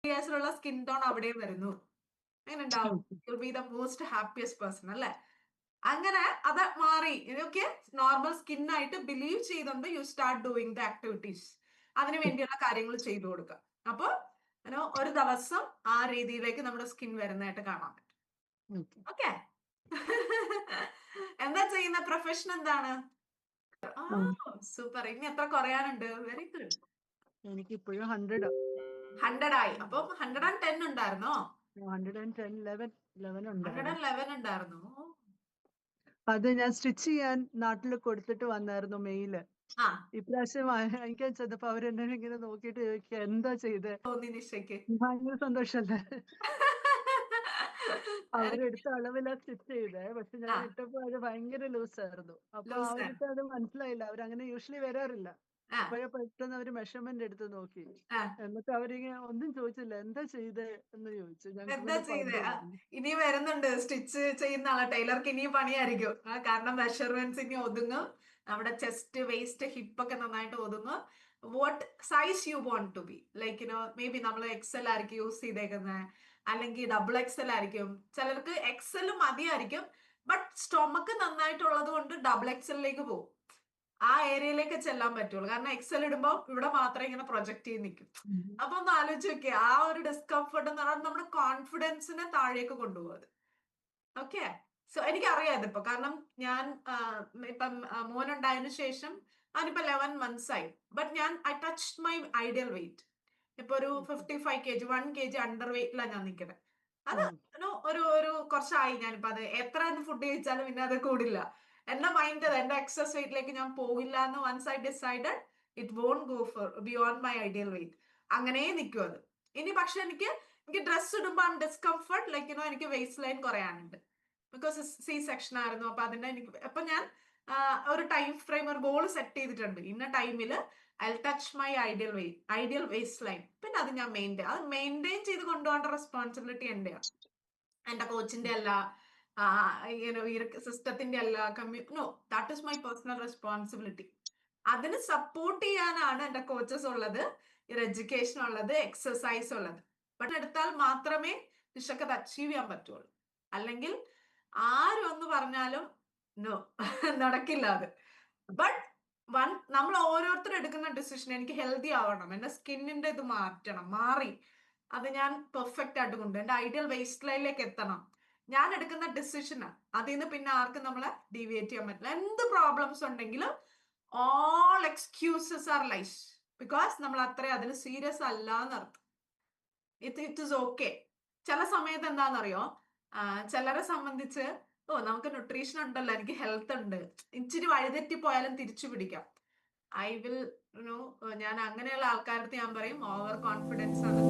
ഇയേഴ്സിലുള്ള skin tone അവിടെയും വരുന്നു. എങ്ങനെ ഉണ്ടാവും? You be the most happiest person അല്ലേ? അങ്ങനെ അത് മാറി. ഇതൊക്കെ നോർമൽ സ്കിൻ ആയിട്ട് ബിലീവ് ചെയ്തുകൊണ്ട് you start doing the activities. അതിന് വേണ്ടിയുള്ള കാര്യങ്ങൾ ചെയ്തു കൊടുക്കുക. അപ്പൊ ഒരു ദിവസം ആ രീതിയിലേക്ക് നമ്മുടെ സ്കിൻ വരുന്നതായിട്ട് കാണാൻ പറ്റും. ഓക്കെ. എന്താ ചെയ്യുന്ന പ്രൊഫഷൻ എന്താണ്? സൂപ്പർ. ഇനി എത്ര കുറയാനുണ്ട്? Very good. എനിക്ക് ഇപ്പോഴും 100 100 ആയി. അപ്പൊ 110 ഉണ്ടായിരുന്നോ? 111 ഉണ്ടായിരുന്നു. 111 ഉണ്ടായിരുന്നു. അത് ഞാൻ സ്റ്റിച്ച് ചെയ്യാൻ നാട്ടിൽ കൊടുത്തിട്ട് വന്നായിരുന്നു മെയില്. ആ ഇപ്രാവശ്യം വാങ്ങിക്കാൻ ചെന്നപ്പോ അവരെന്നെ ഇങ്ങനെ നോക്കിയിട്ട് ചോദിക്കുക എന്താ ചെയ്തേ? തോന്നി നിശയ്ക്ക്. ഭയങ്കര സന്തോഷല്ലേ? അവരെടുത്ത അളവിലാ സ്റ്റിച്ച് ചെയ്തേ. പക്ഷെ ഞാൻ ഇട്ടപ്പോ അത് ഭയങ്കര ലൂസായിരുന്നു. അപ്പൊ അവർക്ക് അത് മനസ്സിലായില്ല. അവരങ്ങനെ യൂഷ്വലി വരാറില്ല. അപ്പോഴേ പെട്ടെന്ന് അവര് മെഷർമെന്റ് എടുത്ത് നോക്കി. എന്നിട്ട് അവരിങ്ങനെ ഒന്നും ചോദിച്ചില്ല. എന്താ ചെയ്തേ എന്ന് ചോദിച്ചു. എന്താ ഞങ്ങൾക്ക് ചെയ്തേ? പറഞ്ഞു. ഇനി വരുന്നുണ്ട് സ്റ്റിച്ച് ചെയ്യുന്ന ആളെ. ടൈലർക്ക് ഇനിയും പണിയായിരിക്കും. കാരണം മെഷർമെന്റ്സ് ഇനി ഒതുങ്ങും. നമ്മുടെ ചെസ്റ്റ്, വേസ്റ്റ്, ഹിപ്പ് ഒക്കെ നന്നായിട്ട് ഒതുങ്ങും. What size you want to be like may be നമ്മൾ എക്സൽ ആയിരിക്കും യൂസ് ചെയ്തേക്കുന്നത്, അല്ലെങ്കിൽ ഡബിൾ എക്സൽ ആയിരിക്കും. ചിലർക്ക് എക്സൽ മതിയായിരിക്കും. ബട്ട് സ്റ്റൊമക്ക് നന്നായിട്ടുള്ളത് കൊണ്ട് ഡബിൾ എക്സലിലേക്ക് പോകും. ആ ഏരിയയിലേക്ക് ചെല്ലാൻ പറ്റുള്ളൂ. കാരണം എക്സൽ ഇടുമ്പോ ഇവിടെ മാത്രമേ ഇങ്ങനെ പ്രൊജക്ട് ചെയ്ത് നിൽക്കും. അപ്പൊ ഒന്ന് ആലോചിച്ച് നോക്കിയേ, ആ ഒരു ഡിസ്കംഫർട്ട് എന്ന് പറഞ്ഞാൽ നമ്മുടെ കോൺഫിഡൻസിനെ താഴേക്ക് കൊണ്ടുപോകുന്നത്. ഓക്കെ. സോ എനിക്കറിയാം ഇതിപ്പോ. കാരണം ഞാൻ ഇപ്പം മോനുണ്ടായതിനു ശേഷം അതിനിപ്പോ 11 months ആയി. ബട്ട് ഞാൻ I touch my ideal wait. ഇപ്പൊ ഒരു 55 kg, 1 kg അണ്ടർ വെയിറ്റിലാണ് ഞാൻ നിൽക്കുന്നത്. അത് ഒരു കുറച്ചായി. ഞാനിപ്പോ അത് എത്ര ഫുഡ് കഴിച്ചാലും പിന്നെ അത് കൂടില്ല. എന്റെ മൈൻഡ് എന്റെ എക്സസ് വെയിറ്റിലേക്ക് ഞാൻ പോകില്ല എന്ന് once I decided it won't go for beyond my ideal weight. അങ്ങനെ നിൽക്കും അത്. ഇനി പക്ഷെ എനിക്ക് ഡ്രസ് ഇടുമ്പോൾ ഡിസ്കംഫർട്ട് ലൈക്ക് എനിക്ക് വെയിസ്റ്റ് ലൈൻ കുറയാനുണ്ട്. ബിക്കോസ് സി സെക്ഷൻ ആയിരുന്നു. അപ്പൊ അതിന്റെ അപ്പൊ ഞാൻ ഒരു ടൈം ഫ്രെയിം, ഒരു ഗോൾ സെറ്റ് ചെയ്തിട്ടുണ്ട്. ഇന്ന ടൈമില് I touch my ideal waist line. പിന്നെ അത് ഞാൻ മെയിൻറ്റെയിൻ ചെയ്ത് കൊണ്ടുപോകേണ്ട റെസ്പോൺസിബിലിറ്റി എന്റെയാണ്. എന്റെ കോച്ചിന്റെ അല്ല, ഈ സിസ്റ്റത്തിന്റെ അല്ല, no, that is my personal responsibility. അതിന് സപ്പോർട്ട് ചെയ്യാനാണ് എന്റെ കോച്ചസ് ഉള്ളത്, എഡ്യൂക്കേഷൻ ഉള്ളത്, എക്സസൈസ് ഉള്ളത്. ബട്ട് എടുത്താൽ മാത്രമേ നിഷക്ക് അത് അച്ചീവ് ചെയ്യാൻ പറ്റുള്ളൂ. അല്ലെങ്കിൽ ആരും ഒന്ന് പറഞ്ഞാലും നോ, നടക്കില്ല അത്. ബട്ട് നമ്മൾ ഓരോരുത്തരും എടുക്കുന്ന ഡിസിഷൻ, എനിക്ക് ഹെൽത്തി ആവണം, എന്റെ സ്കിന്നിന്റെ ഇത് മാറി അത് ഞാൻ പെർഫെക്റ്റ് ആയിട്ട് കൊണ്ട് എന്റെ ഐഡിയൽ വേസ്റ്റ് ലൈനിലേക്ക് എത്തണം. ഞാൻ എടുക്കുന്ന ഡിസിഷന് അതിൽ നിന്ന് പിന്നെ ആർക്കും നമ്മളെ ഡീവിയേറ്റ് ചെയ്യാൻ പറ്റില്ല. എന്ത് പ്രോബ്ലംസ് ഉണ്ടെങ്കിലും all excuses are lies. Because നമ്മൾ അത്രയും അതിന് സീരിയസ് അല്ല എന്നർത്ഥം. It is okay. ചില സമയത്ത് എന്താണെന്നറിയോ, ചിലരെ സംബന്ധിച്ച് നമുക്ക് ന്യൂട്രീഷൻ ഉണ്ടല്ലോ, എനിക്ക് ഹെൽത്ത് ഉണ്ട്, ഇച്ചിരി വഴിതെറ്റി പോയാലും തിരിച്ചു പിടിക്കാം. ഞാൻ അങ്ങനെയുള്ള ആൾക്കാരടുത്ത് ഞാൻ പറയും ഓവർ കോൺഫിഡൻസ് ആണ്.